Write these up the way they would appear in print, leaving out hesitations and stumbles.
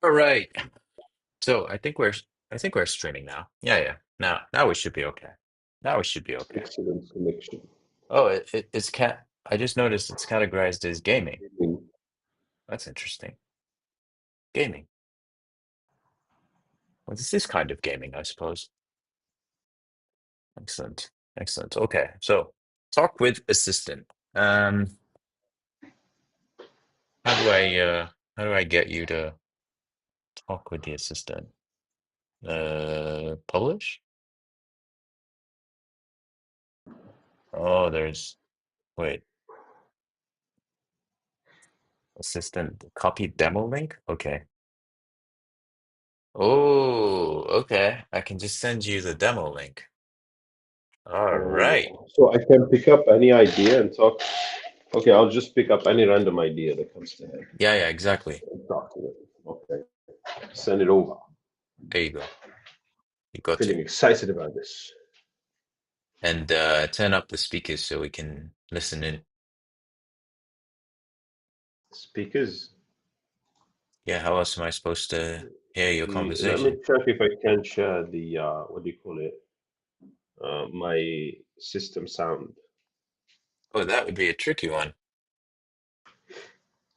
All right. So I think we're streaming now. Yeah, yeah. Now we should be okay. Now we should be okay. Excellent connection. Oh, it's cat. I just noticed it's categorized as gaming. Mm. That's interesting. Gaming. Well, this is kind of gaming, I suppose. Excellent. Excellent. Okay. So talk with assistant. Um, how do I get you to talk with the assistant? Publish? Oh, wait, assistant copy demo link? Okay. Oh, okay. I can just send you the demo link. All right. So I can pick up any idea and talk. Okay, I'll just pick up any random idea that comes to head Yeah, yeah, exactly. and talk to it. Okay, send it over. There you go. You got Feeling it. excited about this. And turn up the speakers so we can listen in. Speakers. Yeah, how else am I supposed to hear your Let me conversation? check if I can share the what do you call it? My system sound. Oh, that would be a tricky one.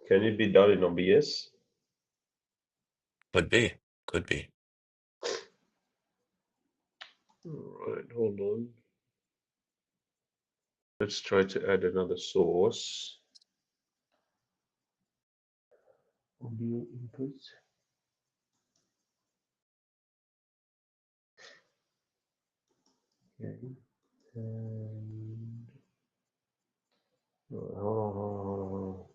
Can it be done in OBS? Could be. Could be. All right, hold on. Let's try to add another source. Audio input. Okay. And hold on, hold on.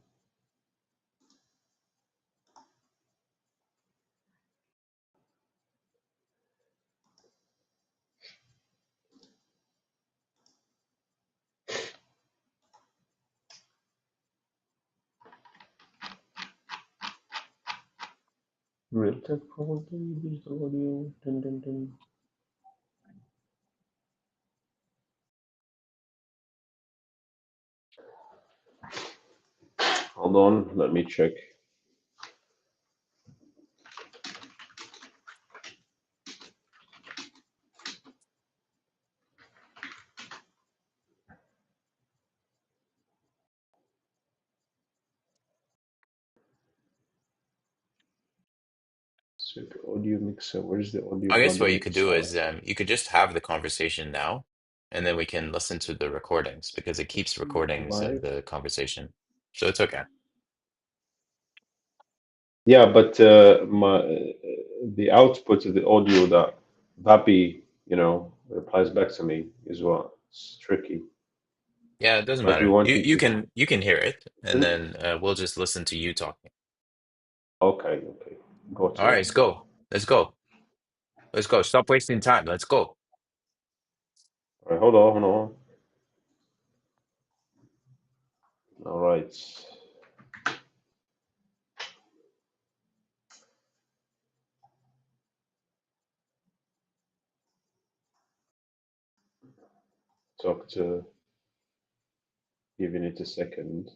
Realtek probably digital audio. Dun, dun, dun. Hold on, let me check. Check audio mixer. Where's the audio I guess what bloody you could do mixer? is you could just have the conversation now, and then we can listen to the recordings because it keeps recordings of Live. the conversation. So it's okay. Yeah, but the output of the audio that Vappy, replies back to me is what's tricky. Yeah, it doesn't Vappy matter. You wanting you to can you can hear it, and listen. then we'll just listen to you talking. Okay, okay, got All right, it. let's go. Let's go. Let's go. Stop wasting time. Let's go. All right, hold on, hold on. All right. Talk to, giving it a second.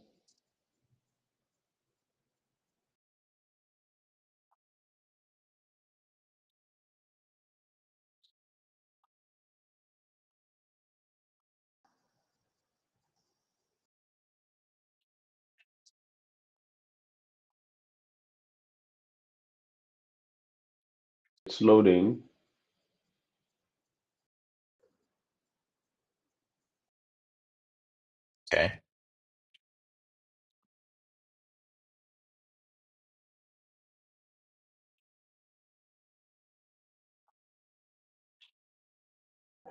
It's loading. Okay.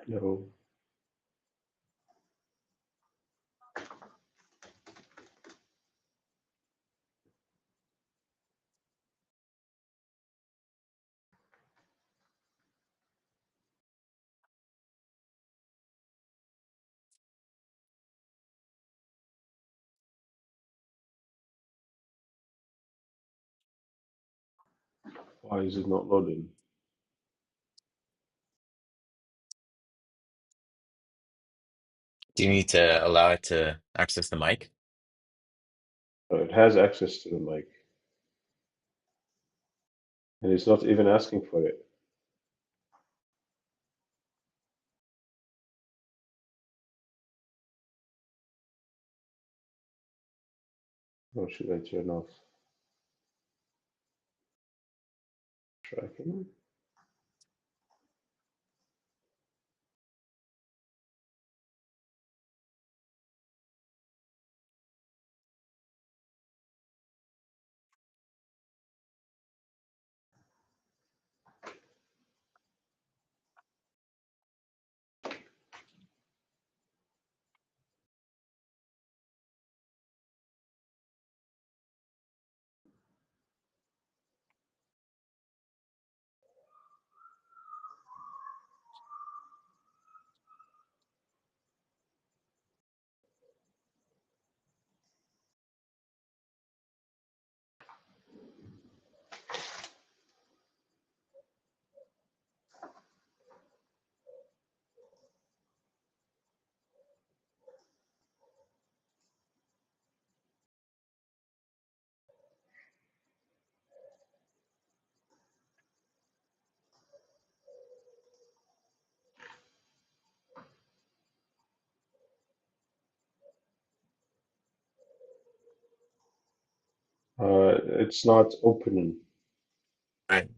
Hello. Why is it not loading? Do you need to allow it to access the mic? It has access to the mic. and he's not even asking for it. Or should I turn off tracking? It's not opening. Right.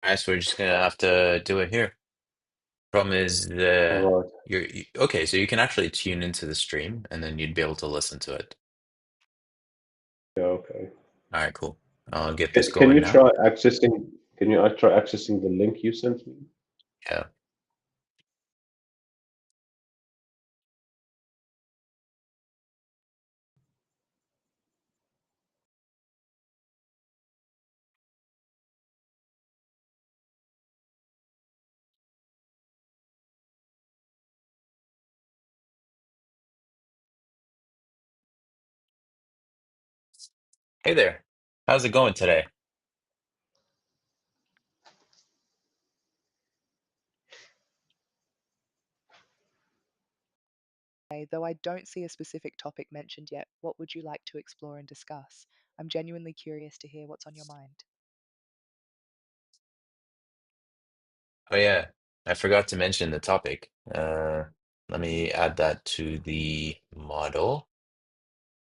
I guess we're just gonna have to do it here. Problem is All the right. okay, so you can actually tune into the stream and then you'd be able to listen to it. Yeah. Okay. All right, cool. I'll get this Can going you now. try accessing? Can you try accessing the link you sent me? Yeah. Hey there. How's it going today? Though I don't see a specific topic mentioned yet, what would you like to explore and discuss? I'm genuinely curious to hear what's on your mind. Oh yeah, I forgot to mention the topic. Let me add that to the model.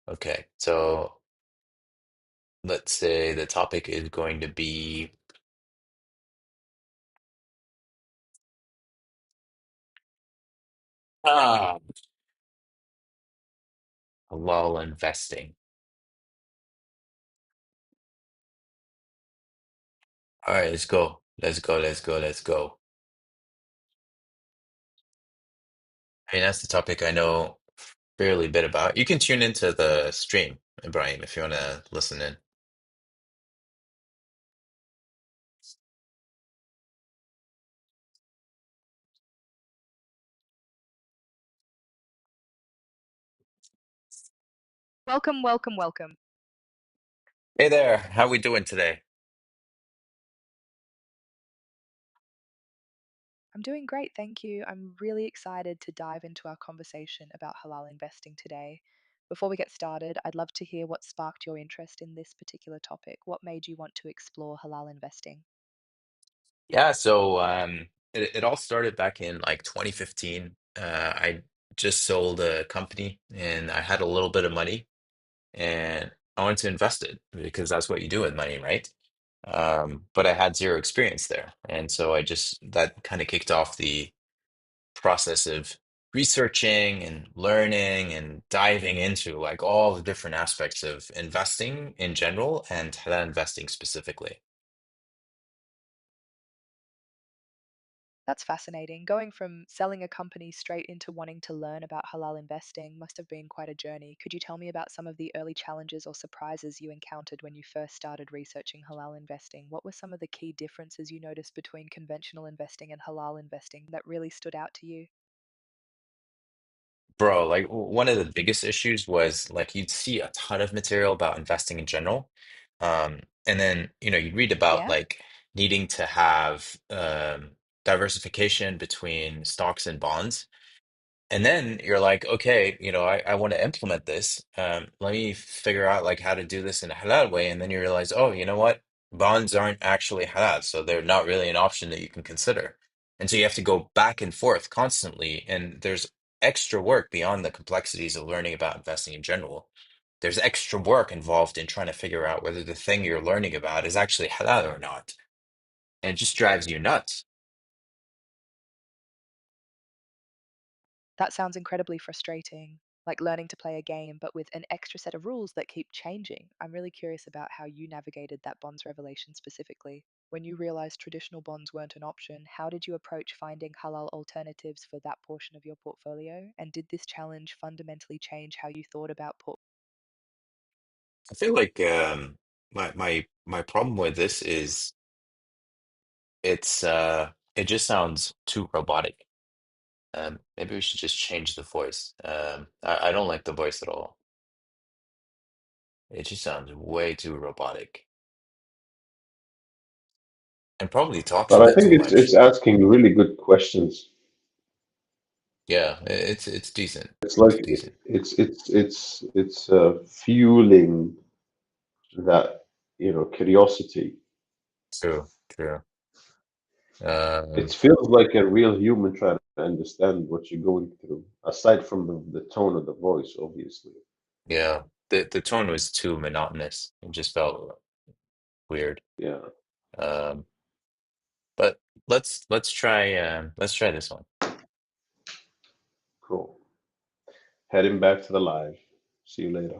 Okay, so let's say the topic is going to be ah, halal investing. All right, let's go. Let's go. Let's go. Let's go. I mean, that's the topic I know fairly bit about. You can tune into the stream, Ibrahim, if you want to listen in. Welcome, welcome, welcome. Hey there, how we doing today? I'm doing great, thank you. I'm really excited to dive into our conversation about halal investing today. Before we get started, I'd love to hear what sparked your interest in this particular topic. What made you want to explore halal investing? Yeah, so it all started back in like 2015. I just sold a company and I had a little bit of money and I wanted to invest it because that's what you do with money, right? But I had zero experience there. And so that kind of kicked off the process of researching and learning and diving into like all the different aspects of investing in general and halal investing specifically. That's fascinating. Going from selling a company straight into wanting to learn about halal investing must have been quite a journey. Could you tell me about some of the early challenges or surprises you encountered when you first started researching halal investing? What were some of the key differences you noticed between conventional investing and halal investing that really stood out to you? Bro, like one of the biggest issues was like you'd see a ton of material about investing in general. And then, you'd read about Yeah, like needing to have diversification between stocks and bonds. And then you're like, okay, I want to implement this. Let me figure out like how to do this in a halal way. And then you realize, oh, you know what? bonds aren't actually halal, so they're not really an option that you can consider. And so you have to go back and forth constantly, and there's extra work beyond the complexities of learning about investing in general. There's extra work involved in trying to figure out whether the thing you're learning about is actually halal or not. And it just drives you nuts. That sounds incredibly frustrating, like learning to play a game, but with an extra set of rules that keep changing. I'm really curious about how you navigated that bonds revelation specifically. When you realized traditional bonds weren't an option, how did you approach finding halal alternatives for that portion of your portfolio? And did this challenge fundamentally change how you thought about I feel like my problem with this is it just sounds too robotic. Maybe we should just change the voice. I don't like the voice at all. It just sounds way too robotic and probably talks But a I bit think too it's much. asking really good questions. Yeah, it's decent. It's It's like decent. it's fueling that, curiosity. True, true. It Um, feels like a real human trying to understand what you're going through, aside from the tone of the voice, obviously. yeah, the tone was too monotonous. It just felt weird. Yeah, Um, but let's try this one. cool. Heading back to the live. See you later.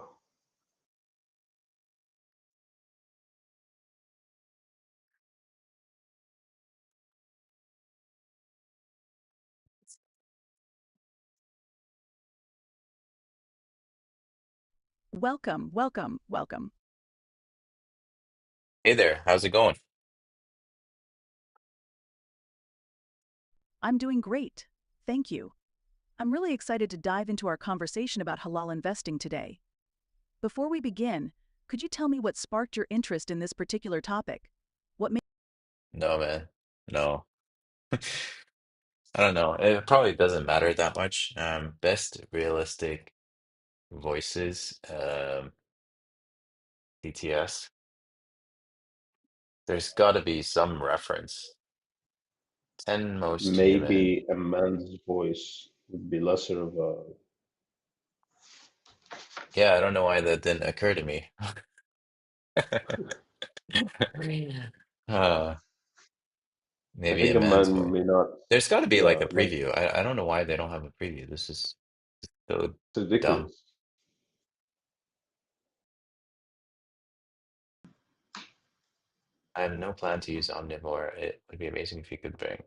Welcome, welcome, welcome. Hey there, how's it going? I'm doing great. Thank you. I'm really excited to dive into our conversation about halal investing today. Before we begin, could you tell me what sparked your interest in this particular topic? What made No, man. No. I don't know. It probably doesn't matter that much. Best realistic voices, DTS. There's got to be some reference. 10 most human. Maybe a man's voice would be lesser of a. Yeah, I don't know why that didn't occur to me. Uh, I maybe think a a man's man voice. may not. There's got to be like Yeah, a like preview. I don't know why they don't have a preview. This is so it's dumb. ridiculous. I have no plan to use Omnivore. It would be amazing if you could bring.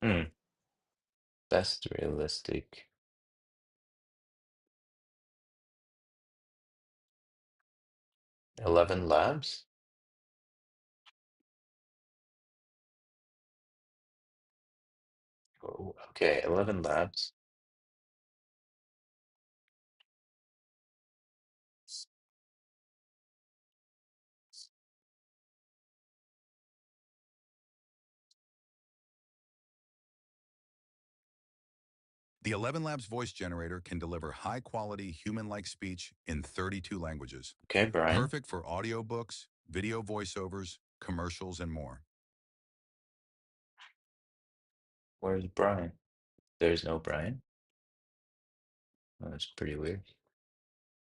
Hmm. Best realistic. 11 Labs? Oh, okay, 11 Labs. The 11 Labs voice generator can deliver high-quality human-like speech in 32 languages. Okay, Brian. Perfect for audiobooks, video voiceovers, commercials, and more. Where's Brian? There's no Brian. Oh, that's pretty weird.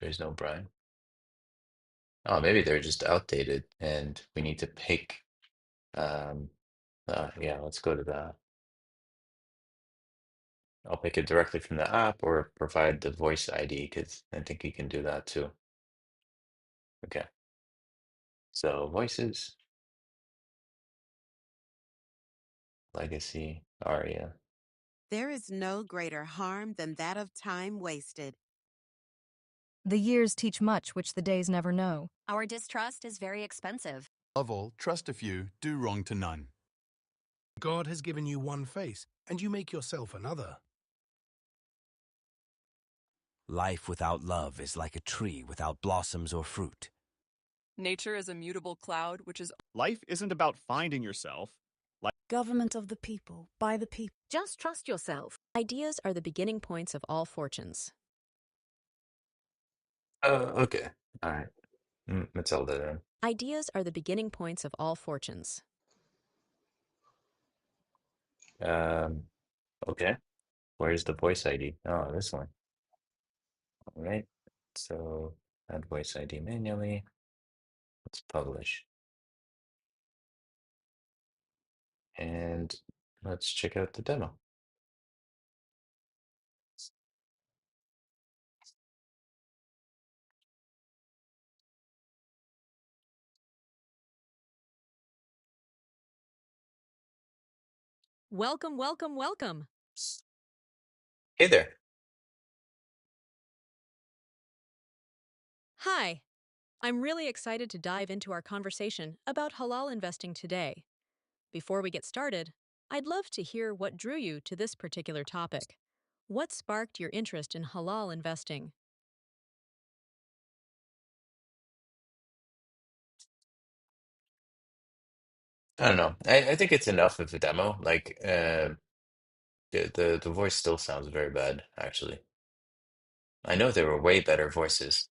There's no Brian. Oh, maybe they're just outdated and we need to pick. Um, yeah, let's go to that. I'll pick it directly from the app or provide the voice ID because I think you can do that too. Okay, so voices, legacy, Aria. There is no greater harm than that of time wasted. The years teach much which the days never know. Our distrust is very expensive. Of all, trust a few, do wrong to none. God has given you one face, and you make yourself another. Life without love is like a tree without blossoms or fruit. Nature is a mutable cloud, which is Life isn't about finding yourself. Government of the people, by the people. Just trust yourself. Ideas are the beginning points of all fortunes. Okay. All right. Matilda then. Ideas are the beginning points of all fortunes. Okay. Where's the voice ID? Oh, this one. All right. So add voice ID manually. Let's publish. And let's check out the demo. Welcome, welcome, welcome. Hey there. Hi. I'm really excited to dive into our conversation about halal investing today. Before we get started, I'd love to hear what drew you to this particular topic. What sparked your interest in halal investing? I don't know. I think it's enough of a demo. Like the voice still sounds very bad, actually. I know there were way better voices.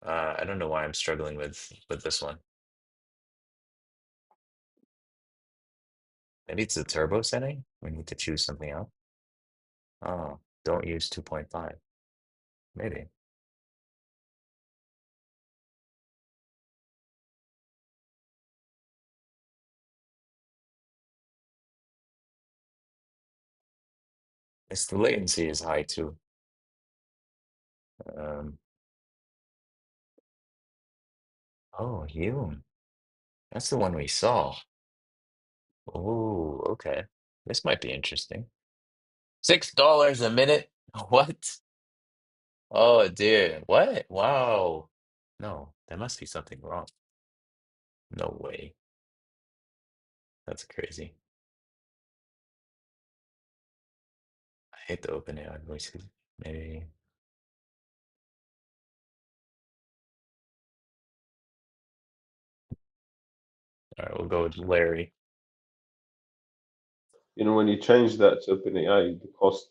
I don't know why I'm struggling with this one. Maybe it's the turbo setting. We need to choose something else. Oh, don't use 2.5. Maybe. It's the latency is high too. Um, oh, Hume. That's the one we saw. Oh, okay. This might be interesting. $6 a minute? What? Oh dear. What? Wow. No, there must be something wrong. No way. That's crazy. I hate the OpenAI voices. Maybe. All right, we'll go with Larry. You know, when you change that to OpenAI, the cost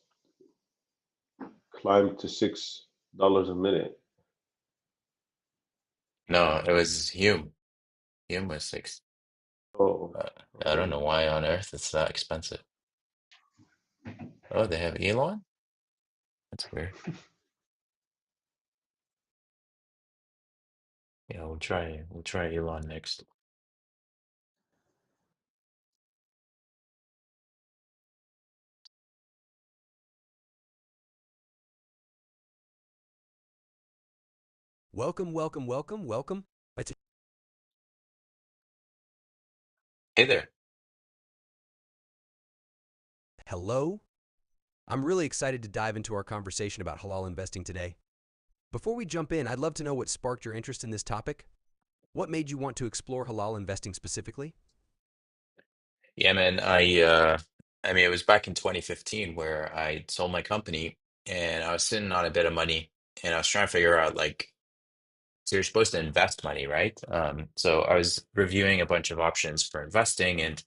climbed to $6 a minute. No, it was Hume. Hume was 6. Oh, Uh, I don't okay. know why on earth it's that expensive. Oh, they have Elon? That's weird. Yeah, we'll try Elon next. Welcome, welcome, welcome, welcome. Hey there. Hello. I'm really excited to dive into our conversation about halal investing today. Before we jump in, I'd love to know what sparked your interest in this topic. What made you want to explore halal investing specifically? Yeah, man, I mean it was back in 2015 where I sold my company and I was sitting on a bit of money and I was trying to figure out like so you're supposed to invest money, right? So I was reviewing a bunch of options for investing and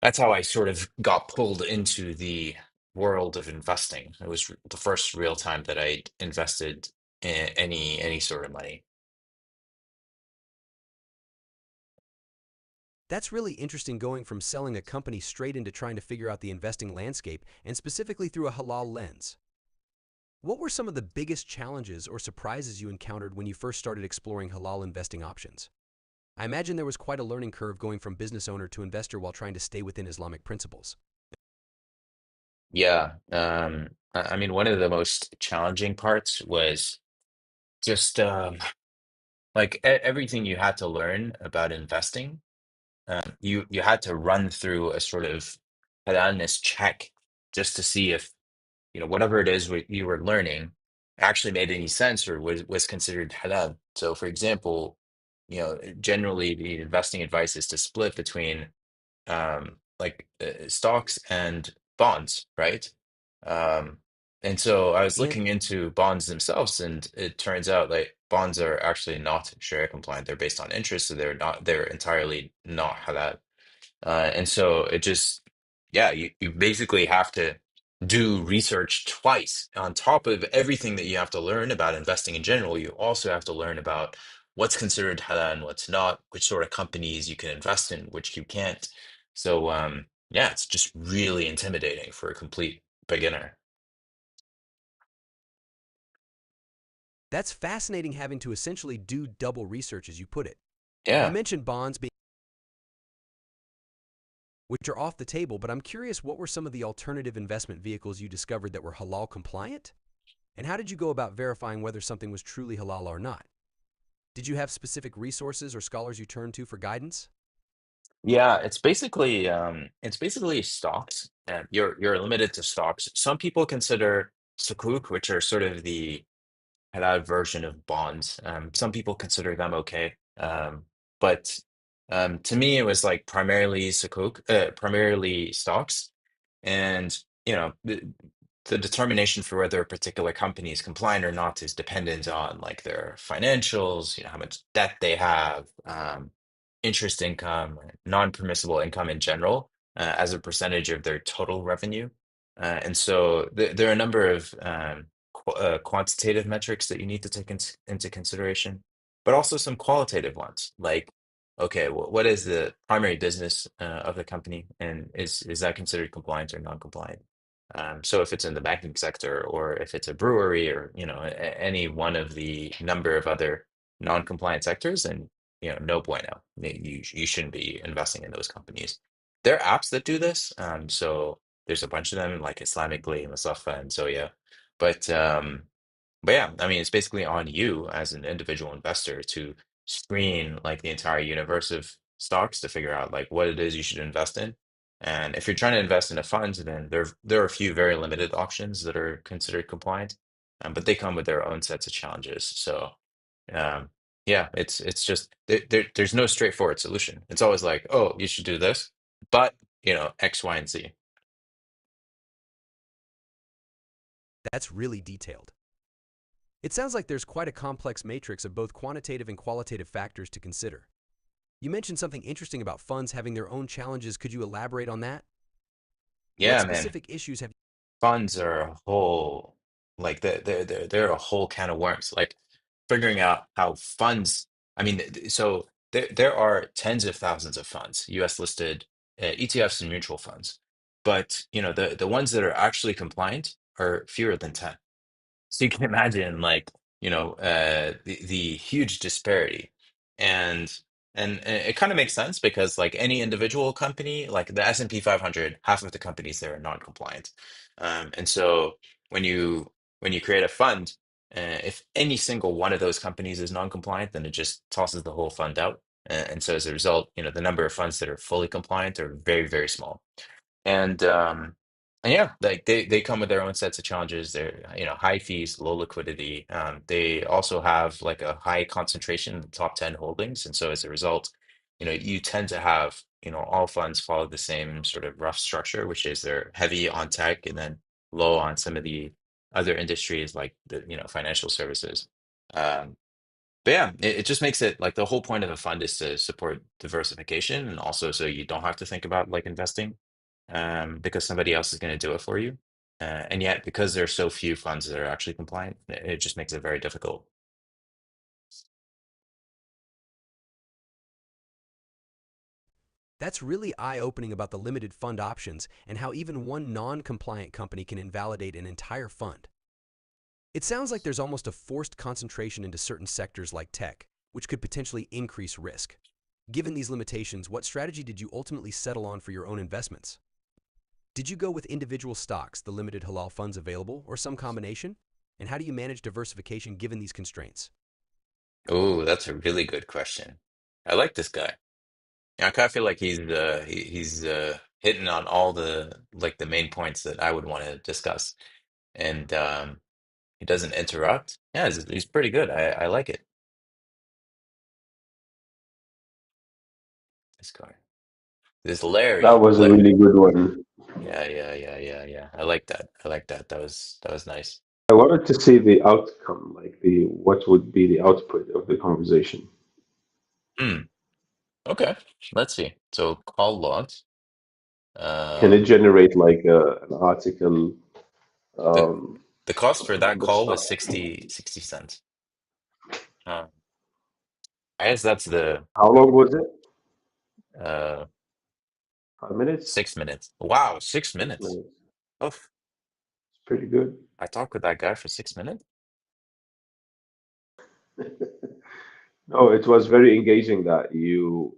that's how I sort of got pulled into the world of investing. It was the first real time that I invested in any sort of money. That's really interesting going from selling a company straight into trying to figure out the investing landscape and specifically through a halal lens. What were some of the biggest challenges or surprises you encountered when you first started exploring halal investing options? I imagine there was quite a learning curve going from business owner to investor while trying to stay within Islamic principles. Yeah, I mean one of the most challenging parts was just like everything you had to learn about investing. You had to run through a sort of halalness check just to see if whatever it is you were learning actually made any sense or was considered halal. So, for example, generally the investing advice is to split between stocks and bonds, right? Um, And so I was And looking into bonds themselves, and it turns out like bonds are actually not Sharia compliant. They're based on interest, so they're entirely not halal. And so it just, yeah, you basically have to do research twice on top of everything that you have to learn about investing in general. You also have to learn about what's considered halal and what's not, which sort of companies you can invest in, which you can't. So, yeah, it's just really intimidating for a complete beginner. that's fascinating having to essentially do double research, as you put it. You Yeah. mentioned bonds being which are off the table, but I'm curious, what were some of the alternative investment vehicles you discovered that were halal compliant? And how did you go about verifying whether something was truly halal or not? Did you have specific resources or scholars you turned to for guidance? Yeah, it's basically stocks. And you're limited to stocks. Some people consider sukuk, which are sort of the halal version of bonds. Some people consider them okay. But to me, it was like primarily sukuk, primarily stocks. And, you know, the determination for whether a particular company is compliant or not is dependent on like their financials, you know, how much debt they have, interest income, non-permissible income in general, as a percentage of their total revenue. And so there are a number of quantitative metrics that you need to take into consideration, but also some qualitative ones, like, okay, well, what is the primary business of the company, and is that considered compliant or non-compliant? So if it's in the banking sector, or if it's a brewery, or you know, any one of the number of other non-compliant sectors, then you know, no bueno. You shouldn't be investing in those companies. There are apps that do this. So there's a bunch of them, like Islamically, Musafa, and Zoya. But but yeah, I mean, it's basically on you as an individual investor to screen like the entire universe of stocks to figure out like what it is you should invest in. And if you're trying to invest in a fund, then there are a few very limited options that are considered compliant, but they come with their own sets of challenges. So um, yeah, it's just there's no straightforward solution. It's always like, oh, you should do this, but you know, X, Y, and Z. That's really detailed. It sounds like there's quite a complex matrix of both quantitative and qualitative factors to consider. You mentioned something interesting about funds having their own challenges. Could you elaborate on that? What Yeah, man. specific issues have Funds are a whole like they're a whole can of worms. Like figuring out how funds. I mean, so there are tens of thousands of funds, U.S. listed ETFs and mutual funds, but you know the ones that are actually compliant are fewer than 10. So you can imagine, like, you know, the huge disparity, and and it kind of makes sense because, like, any individual company, like the S&P 500, half of the companies there are non-compliant, and so when you create a fund, if any single one of those companies is non-compliant, then it just tosses the whole fund out, and so as a result, you know, the number of funds that are fully compliant are very, very small. And and yeah, like they come with their own sets of challenges. They're, you know, high fees, low liquidity. They also have like a high concentration in the top 10 holdings. And so as a result, you know, you tend to have, you know, all funds follow the same sort of rough structure, which is they're heavy on tech and then low on some of the other industries like the, you know, financial services. Um, but yeah, it just makes it like the whole point of the fund is to support diversification, and also so you don't have to think about like investing, because somebody else is going to do it for you. And yet, because there's so few funds that are actually compliant, it just makes it very difficult. That's really eye-opening about the limited fund options and how even one non-compliant company can invalidate an entire fund. It sounds like there's almost a forced concentration into certain sectors like tech, which could potentially increase risk. Given these limitations, what strategy did you ultimately settle on for your own investments? Did you go with individual stocks, the limited halal funds available, or some combination? And how do you manage diversification given these constraints? Oh, that's a really good question. I like this guy. I kind of feel like he's hitting on all the like the main points that I would want to discuss, and he doesn't interrupt. Yeah, he's pretty good. I like it. This guy, this That Larry. was a really good one. Yeah. I like that. I like that. That was nice. I wanted to see the outcome, like the what would be the output of the conversation. Hmm. Okay. Let's see. So call logs. Can it Um, generate like an article, the um, the cost for that about the call was stuff? 60 cents. I guess that's the How long was it? uh 5 minutes? 6 minutes. Wow, 6 minutes. 6 minutes. Oh, It's pretty good. I talked with that guy for 6 minutes. No, it was very engaging that you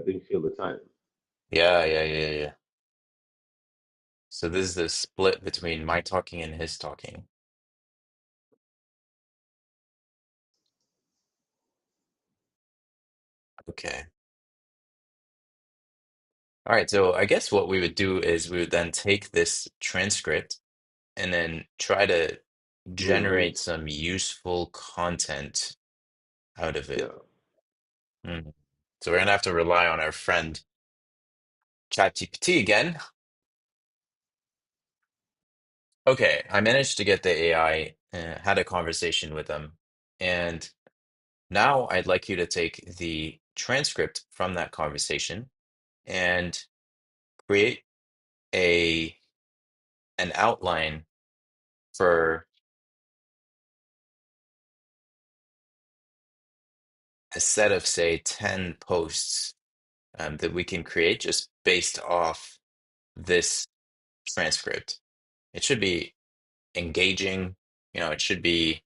didn't feel the time. Yeah. So this is the split between my talking and his talking. Okay. All right, so I guess what we would do is we would then take this transcript and then try to Hmm. generate some useful content out of it. Yeah, Mhm. So we're gonna have to rely on our friend ChatGPT again. Okay, I managed to get the AI, had a conversation with them, and now I'd like you to take the transcript from that conversation and create a an outline for a set of, say, 10 posts that we can create just based off this transcript. It should be engaging, it should be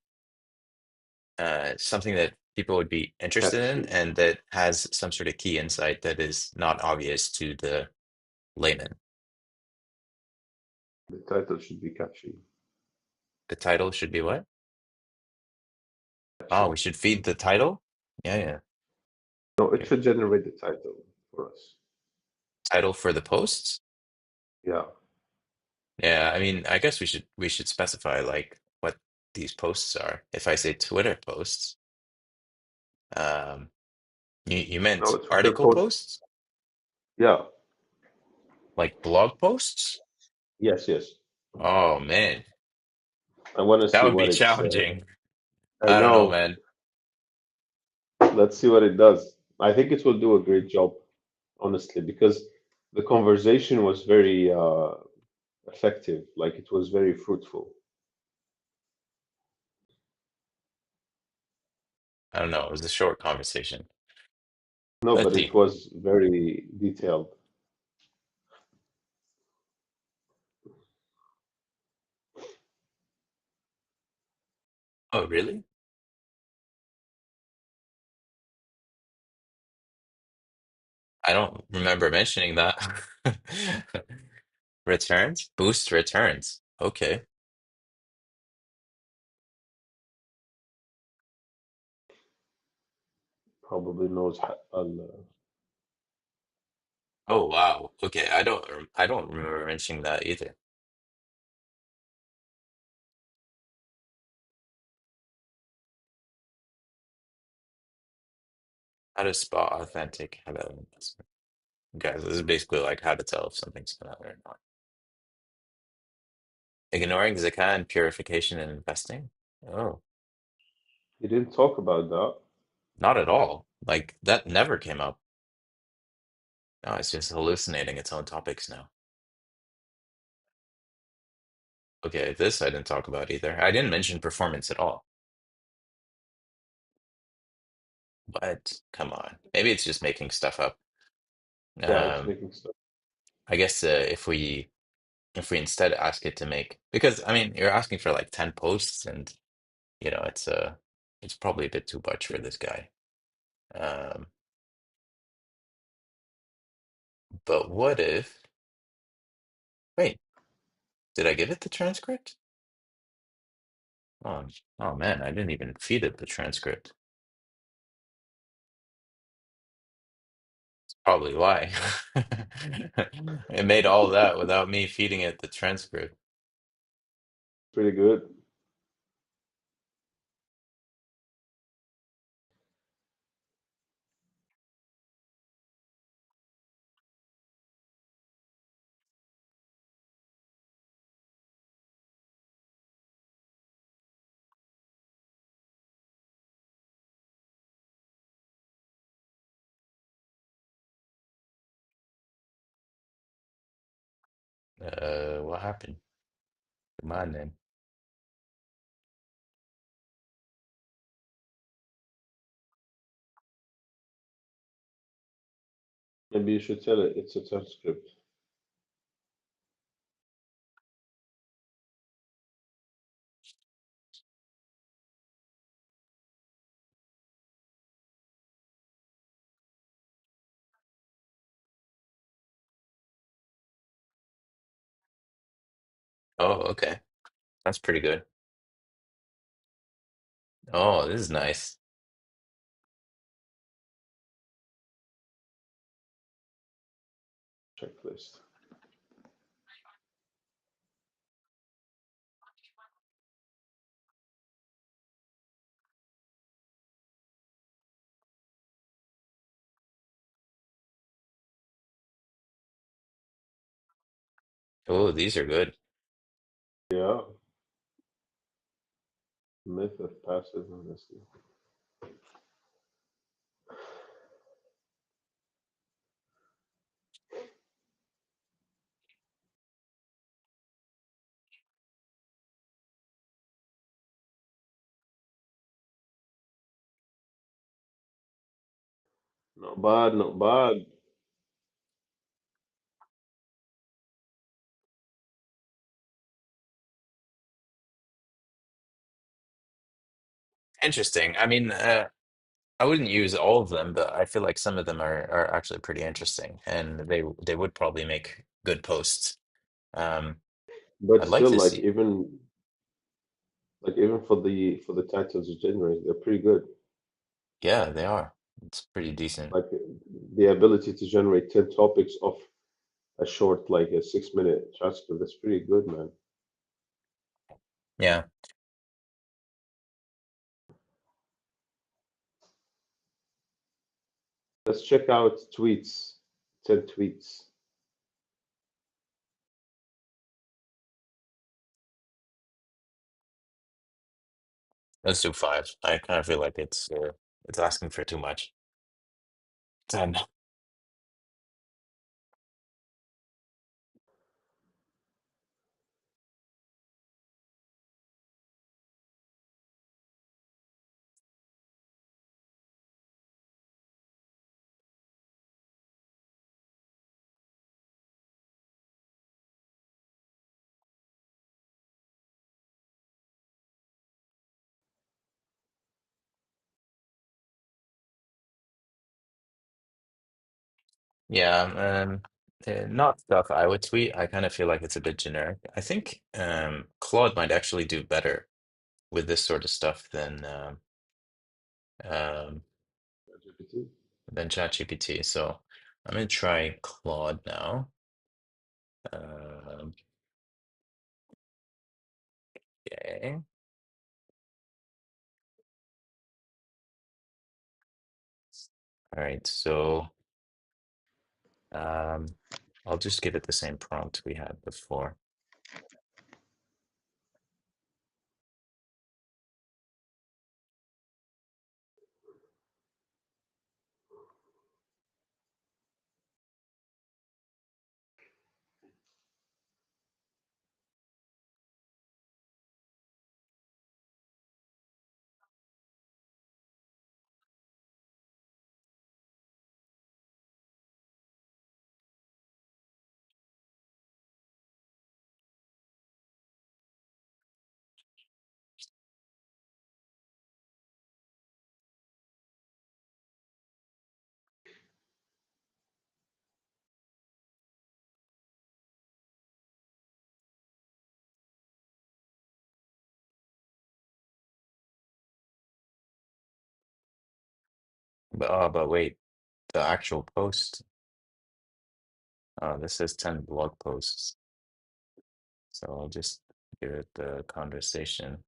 something that people would be interested in catchy. and that has some sort of key insight that is not obvious to the layman. The title should be catchy. The title should be what? Oh, Catchy. we should feed the title? Yeah. No, it Here. should generate the title for us. Title for the posts? Yeah. Yeah, I mean, I guess we should specify like what these posts are. If I say Twitter posts, um, you No, meant Twitter article post. posts? Yeah. Like blog posts? Yes. Oh man, I want to that see would be what it's. challenging. I I don't know, know. man. Let's see what it does. I think it will do a great job, honestly, because the conversation was very effective. Like it was very fruitful. I don't know. It was a short conversation. No, Let's but it see. was very detailed. Oh, really? I don't remember mentioning that. Returns? Boost returns. Okay. Probably knows how. Oh, wow. Okay, I don't remember mentioning that either. How to spot authentic hello investment. Guys, this is basically like how to tell if something's gonna or not. Ignoring Zakat and purification and investing? Oh, He didn't talk about that. not at all. Like that never came up. No, it's just hallucinating its own topics now. Okay, this I didn't talk about either. I didn't mention performance at all. But come on, maybe it's just making stuff up. Yeah, it's Um, making stuff. I guess if we instead ask it to make because I mean you're asking for like 10 posts and it's probably a bit too much for this guy. Um, but what if wait, did I give it the transcript? Oh, oh man, I didn't even feed it the transcript. Probably why. It made all that without me feeding it the transcript. Pretty good. What happened? Come on then. Maybe you should tell it it's a transcript. Oh, okay. That's pretty good. Oh, this is nice. Checklist. Oh, these are good. Yeah. Myth of passive honesty. Not bad, not bad. Interesting. I mean, I wouldn't use all of them, but I feel like some of them are actually pretty interesting, and they would probably make good posts. Um, But I'd like still, to see. like even for the titles you generate, they're pretty good. Yeah, they are. It's pretty decent. Like the ability to generate 10 topics off a short, like a 6 minute transcript, that's pretty good, man. Yeah, Let's check out tweets. 10 tweets. let's do 5. I kind of feel like it's asking for too much. 10. Yeah, not stuff I would tweet. I kind of feel like it's a bit generic. I think Claude might actually do better with this sort of stuff um, GPT. than ChatGPT. So I'm gonna try Claude now. Um, okay. All right, so um, I'll just give it the same prompt we had before. But wait, the actual post. This says 10 blog posts. So I'll just give it the conversation.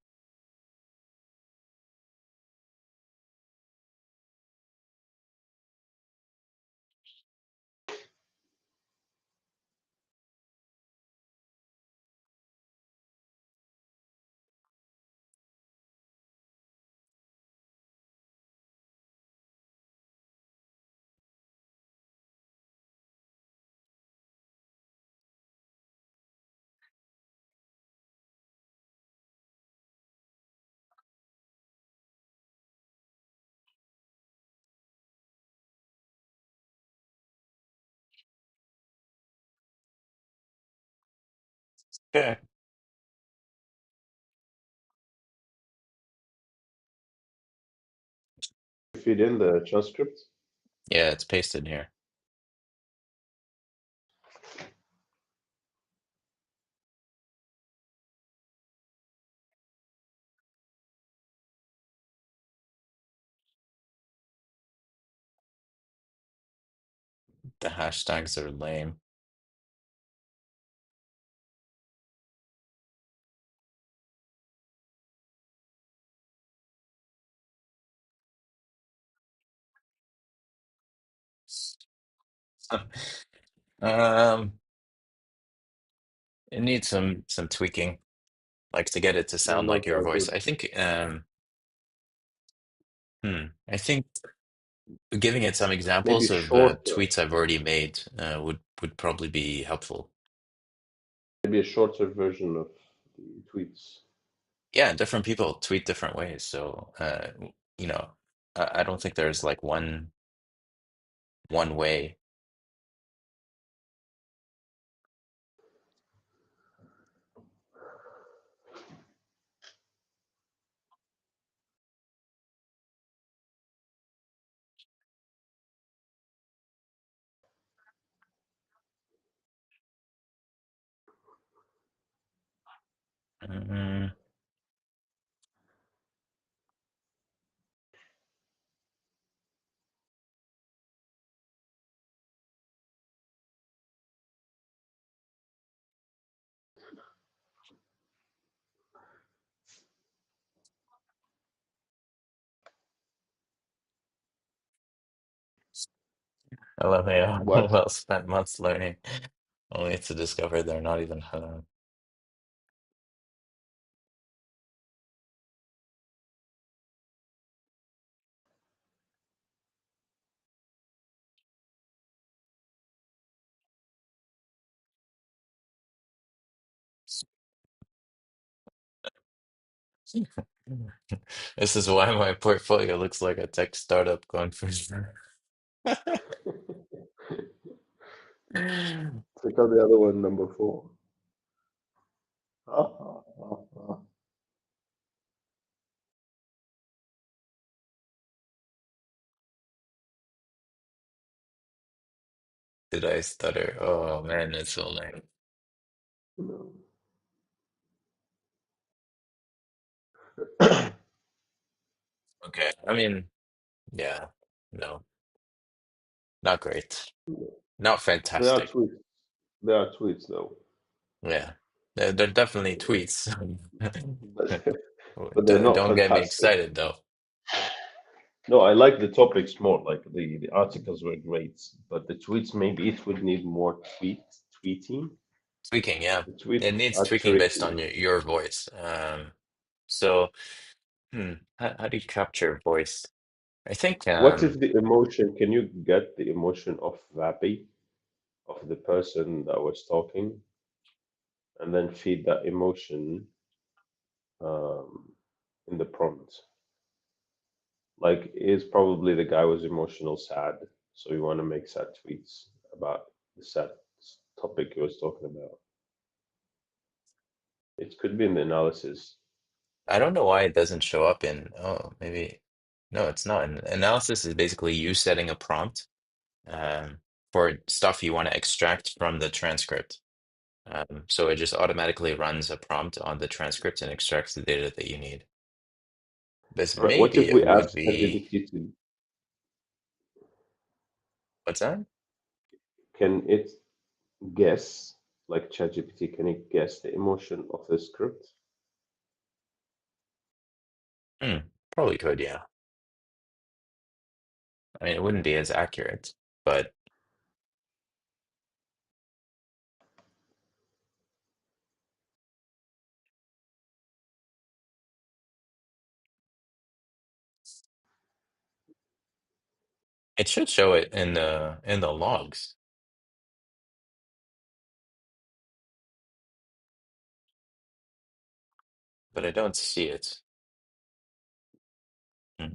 Okay. Feed in the transcript. Yeah, it's pasted here. The hashtags are lame. Um, it needs some tweaking, like to get it to They're sound not like your that voice. good. I think giving it some Maybe examples of shorter. tweets I've already made would probably be helpful. Maybe a shorter version of the tweets. Yeah, different people tweet different ways, so you know, I don't think there's like one way. Mm, I love AI. What? Well spent months learning, only to discover they're not even halal. This is why my portfolio looks like a tech startup going for sure. Click on the other one, number 4. Did I stutter? Oh man, it's so lame. No. Okay, I mean, yeah, no, not great, not There are fantastic. tweets. There are tweets though, Yeah, they're definitely tweets. but but they're not Don't get me fantastic. excited though. No, I like the topics more. Like the articles were great, but the tweets maybe it would need more tweeting. Tweaking, yeah, The tweets it needs are tweaking based tricky. on your voice. So, how do you capture voice? I think, What if the emotion? Can you get the emotion of Vappy, of the person that was talking, and then feed that emotion um, in the prompt? Like, is probably the guy was emotional sad, so you want to make sad tweets about the sad topic he was talking about. It could be in the analysis. I don't know why it doesn't show up in, oh, maybe, no, it's not. Analysis is basically you setting a prompt um, for stuff you want to extract from the transcript. So it just automatically runs a prompt on the transcript and extracts the data that you need. This All right, what maybe if it we would ask be, ChatGPT to, what's that? can it guess, like ChatGPT, can it guess the emotion of the script? Hmm, probably could, yeah. I mean, it wouldn't be as accurate, but it should show it in the logs, but I don't see it. Hmm.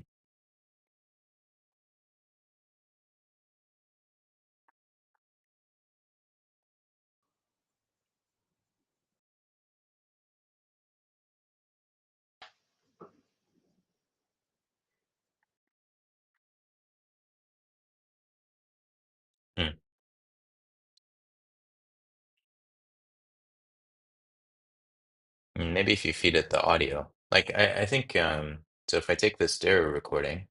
Maybe if you feed it the audio. Like I think so if I take the stereo recording,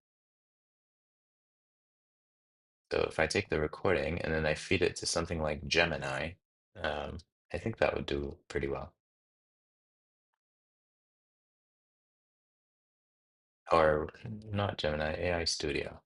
so if I take the recording and then I feed it to something like Gemini, um, I think that would do pretty well. Or not Gemini, AI Studio.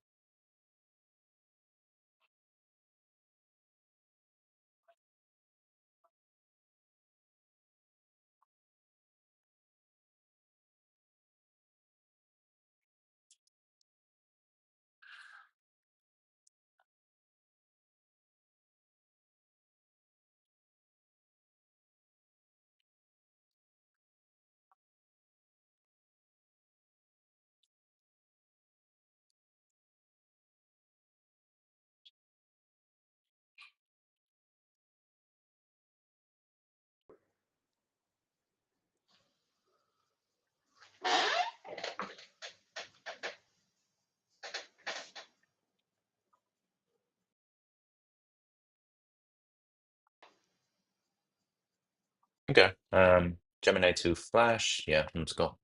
Okay. Gemini 2 Flash. Yeah, let's go.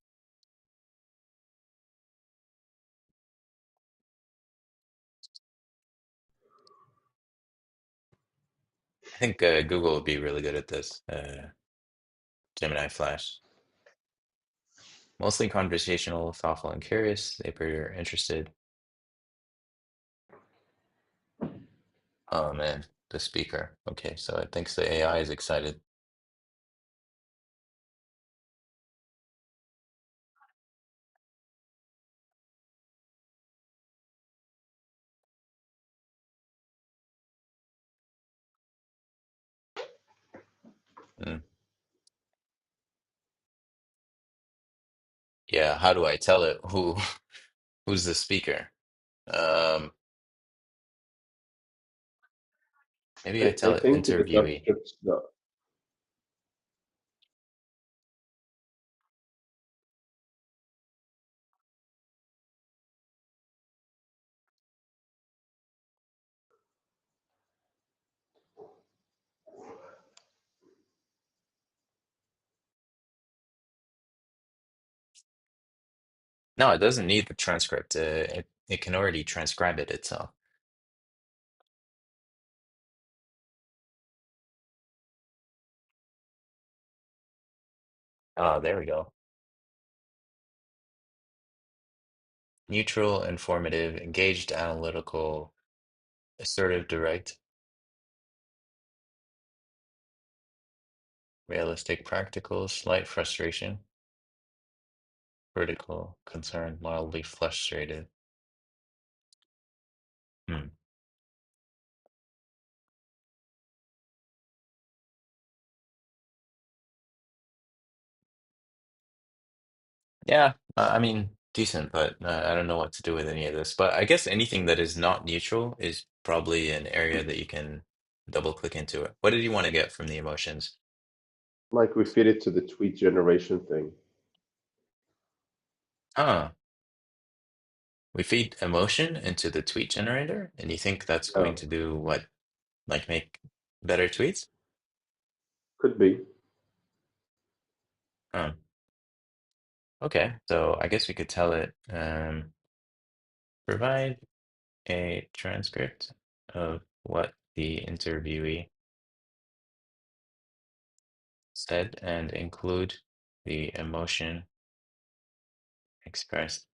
I think Google would be really good at this. Gemini Flash. Mostly conversational, thoughtful, and curious. They appear interested. Oh man, the speaker. Okay, so it thinks the AI is excited. Mm. Yeah, how do I tell it who's the speaker? Um, Maybe I I tell it think the interviewee. transcripts, No, it doesn't need the transcript. It can already transcribe it itself. Oh, there we go. Neutral, informative, engaged, analytical, assertive, direct, realistic, practical, slight frustration, critical, concerned, mildly frustrated. Hmm. Yeah, I mean, decent, but I don't know what to do with any of this. But I guess anything that is not neutral is probably an area that you can double click into it. What did you want to get from the emotions? like we feed it to the tweet generation thing. Ah, we feed emotion into the tweet generator, and you think that's Yeah, going to do what? Like make better tweets? could be. Oh, okay. So I guess we could tell it, provide a transcript of what the interviewee said and include the emotion expressed.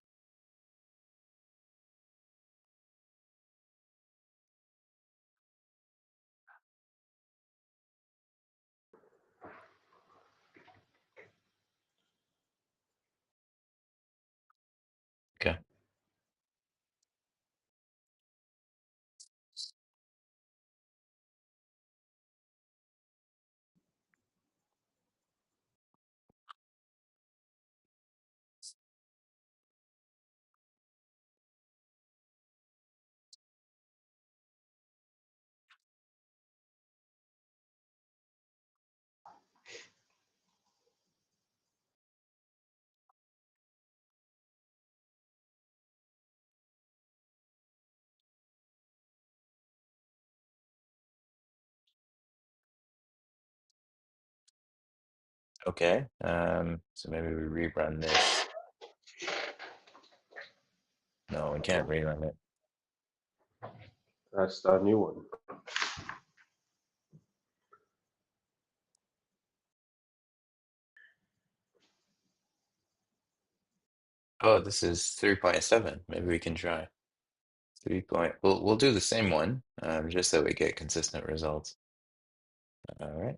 Okay. Okay. So maybe we rerun this. No, we can't rerun it. That's the new one. Oh, this is 3.7. Maybe we can try 3 point. We'll do the same one, just so we get consistent results. All right.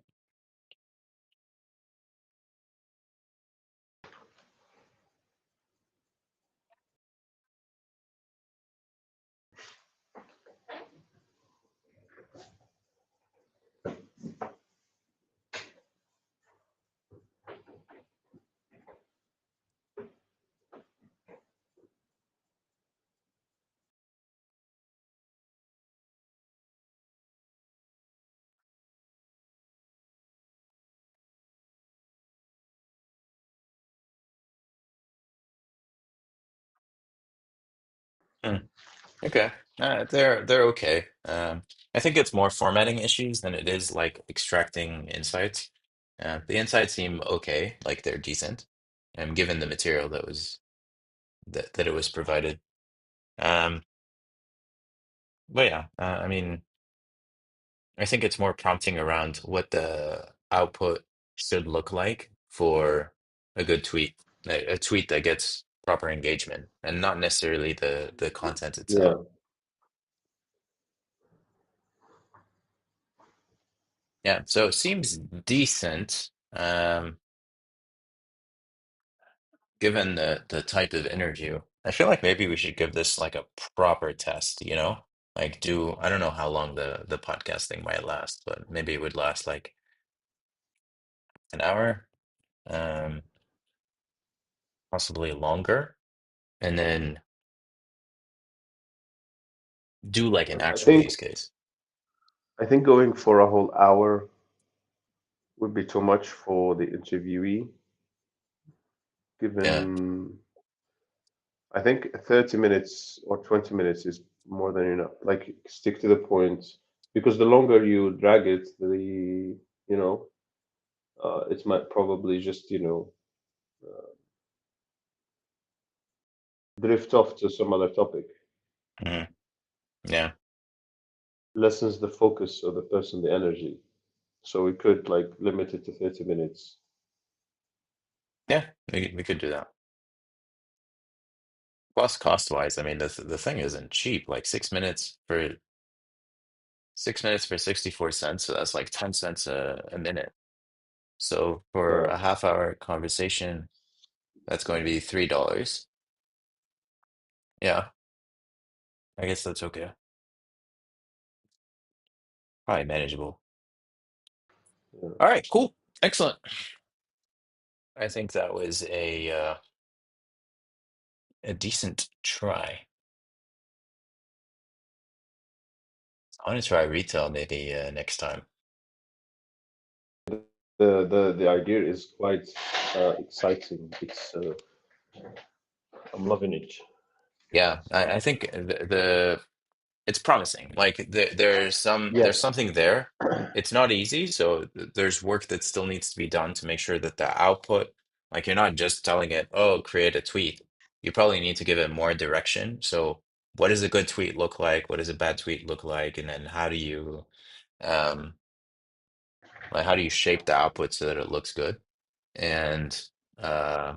Hmm. Okay. They're okay. I think it's more formatting issues than it is like extracting insights. The insights seem okay, like they're decent, given the material that it was provided. Um, but yeah, I mean, I think it's more prompting around what the output should look like for a good tweet, a tweet that gets proper engagement, and not necessarily the content Yeah. itself. Yeah, so it seems decent, given the type of interview. I feel like maybe we should give this like a proper test, you know? Like do I don't know how long the podcast thing might last, but maybe it would last like an hour, um, possibly longer, and then do like an I actual think use case. I think going for a whole hour would be too much for the interviewee, Yeah. given I think 30 minutes or 20 minutes is more than enough. Like stick to the point because the longer you drag it, you know, it might probably just, drift off to some other topic. Mhm. Yeah. Lessens the focus of the person, the energy. So we could like limit it to 30 minutes. Yeah, we could do that. Plus, cost-wise, I mean, the thing isn't cheap. Like 6 minutes for 64 cents, so that's like 10 cents a minute. So for Yeah. a half-hour conversation, that's going to be $3. Yeah, I guess that's okay. Probably manageable. Yeah. All right, cool. Excellent. I think that was a decent try. I want to try retail maybe next time. The idea is quite exciting. I'm loving it. Yeah, I think it's promising. Like there's Yes. something there. It's not easy, so there's work that still needs to be done to make sure that the output, like you're not just telling it, oh, create a tweet. You probably need to give it more direction. So what does a good tweet look like? What does a bad tweet look like? And then um how do you shape the output so that it looks good? And uh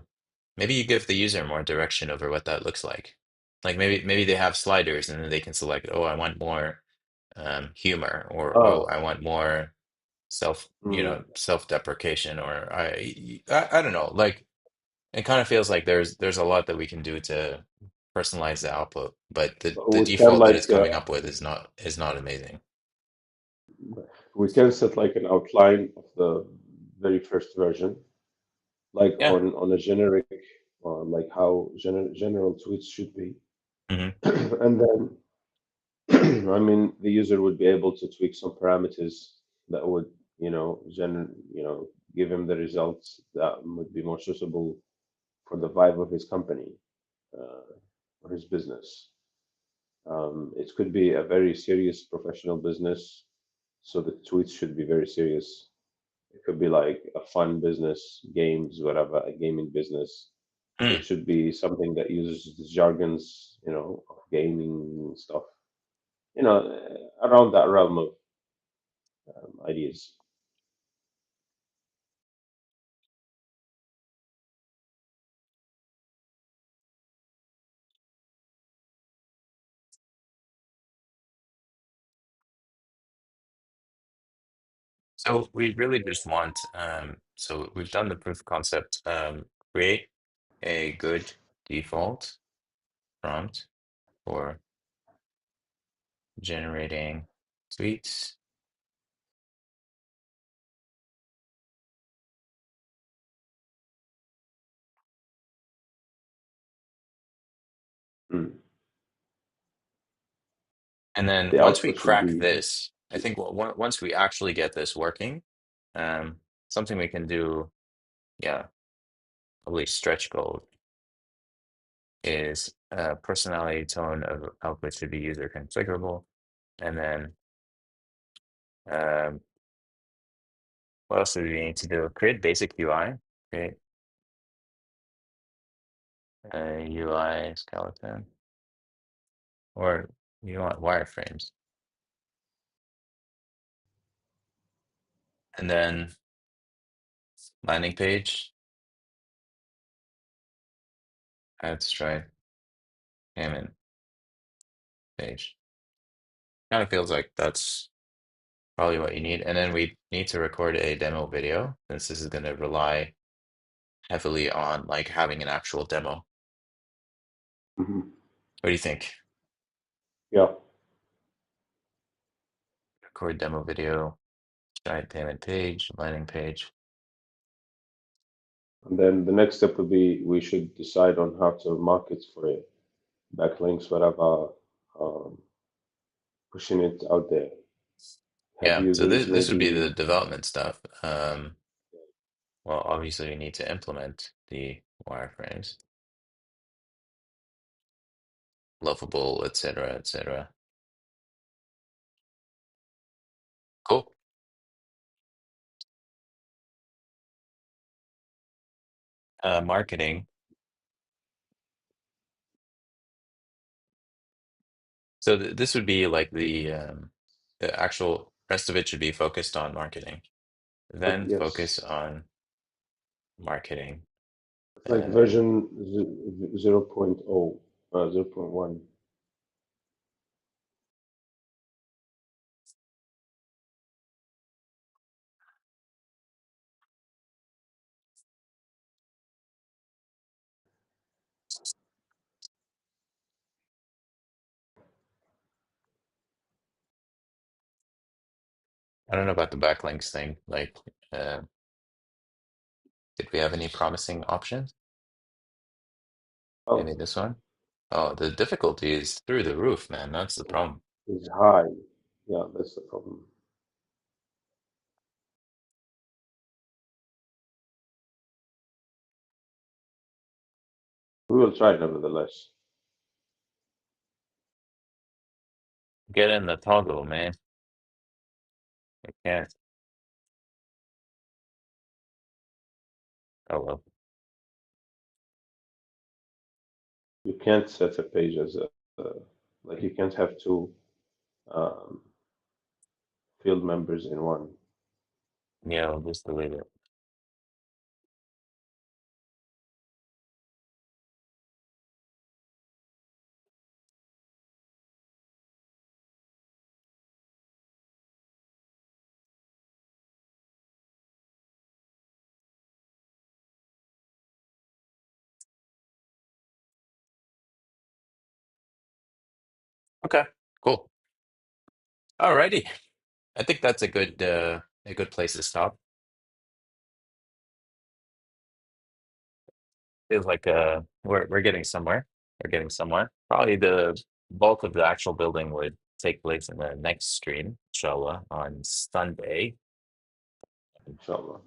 maybe you give the user more direction over what that looks like. Like maybe they have sliders and then they can select, oh, I want more humor, or oh, Oh. I want more Mm. self-deprecation, or I don't know. Like it kind of feels like there's a lot that we can do to personalize the output, but the We can default that like it's coming up with is not amazing. we can set like an outline of the very first version, like Yeah. on a generic, like how general tweets should be, Hmm. and then I mean the user would be able to tweak some parameters that would give him the results that would be more suitable for the vibe of his company uh, or his business. It could be a very serious professional business, so the tweets should be very serious. It could be like a fun business, games, whatever, a gaming business. Hmm. It should be something that uses the jargons, of gaming stuff, around that realm of ideas. So we really just want, so we've done the proof of concept, create a good default prompt for generating tweets. Mm. And then The once we output should crack be, this, I think once we actually get this working, something we can do, yeah, probably stretch goal is personality tone of output should be user configurable. And then um, what else do we need to do? Create basic UI, create a UI skeleton, or you want wireframes. And then landing page, add Stripe payment page. Kind of feels like that's probably what you need. And then we need to record a demo video since this is going to rely heavily on like having an actual demo. Mhm. What do you think? Yeah. Record demo video, Stripe payment page, landing page. And then the next step would be we should decide on how to market for it, backlinks, whatever, um, pushing it out there. Have Yeah, so users this would be maybe? the development stuff. Well, obviously we need to implement the wireframes, lovable, etc., etc. Cool. Marketing. So this would be like the actual rest of it should be focused on marketing. But Then yes, focus on marketing. it's like version 0.0, 0.1. I don't know about the backlinks thing. Like, did we have any promising options? Oh, Maybe this one? Oh, the difficulty is through the roof, man. That's the problem. it's high. Yeah, that's the problem. We will try nevertheless. Get in the toggle, man. I can't. Oh well. You can't set a page as like you can't have two um, field members in one. Yeah, I'll just delete it. Okay, cool. Alrighty. I think that's a good place to stop. Feels like we're getting somewhere. We're getting somewhere. Probably the bulk of the actual building would take place in the next stream, inshallah, on Sunday. Inshallah.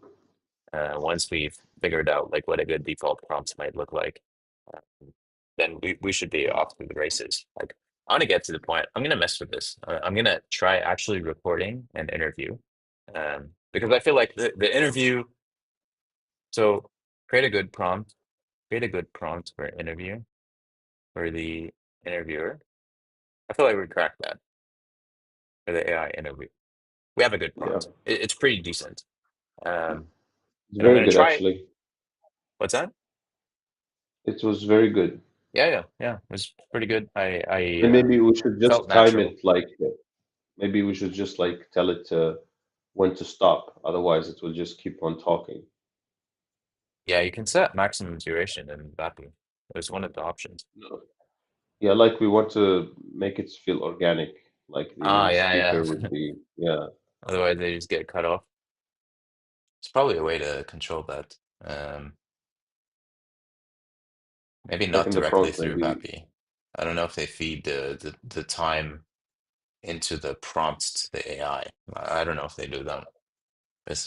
Once we've figured out like what a good default prompt might look like, then we should be off to the races. Like I want to get to the point. I'm gonna mess with this. I'm gonna try actually recording an interview. because I feel like the interview. So create a good prompt. Create a good prompt for interview for the interviewer. I feel like we cracked that for the AI interview. We have a good Yeah, prompt. It's pretty decent. Um, it's and I'm very gonna good try it. actually. What's that? It was very good. Yeah. It was pretty good. I And maybe we should felt just time natural. it like maybe we should just like tell it when to stop. Otherwise, it will just keep on talking. Yeah, you can set maximum duration in Vapi. It was one of the options. No. Yeah, like we want to make it feel organic, like the Yeah. speaker would be. Yeah, Otherwise, they just get cut off. It's probably a way to control that. Maybe like not in the directly prompt, through maybe. Vapi. I don't know if they feed the time into the prompts to the AI. I don't know if they do that. It's,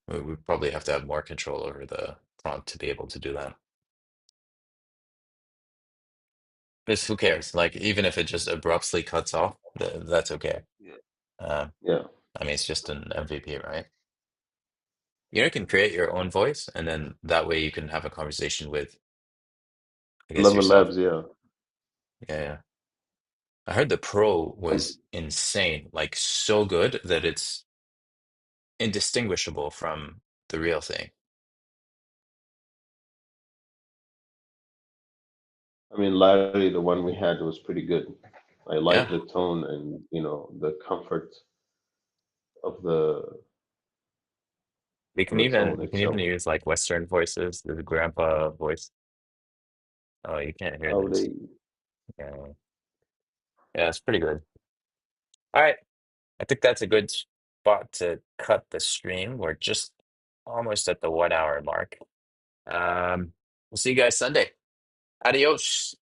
we probably have to have more control over the prompt to be able to do that. Because who cares? Like, even if it just abruptly cuts off, that's okay. Yeah, I mean, it's just an MVP, right? You can create your own voice, and then that way you can have a conversation with, I guess, Level yourself. Labs. Yeah, Yeah. I heard the Pro was insane, like so good that it's indistinguishable from the real thing. I mean Larry, the one we had was pretty good. I like Yeah. the tone and the comfort of the You of can the even tone you can even itself. use like Western voices, the grandpa voice. Oh, you can't hear How this. they Yeah. Yeah, it's pretty good. All right. I think that's a good spot to cut the stream. We're just almost at the 1 hour mark. We'll see you guys Sunday. Adios.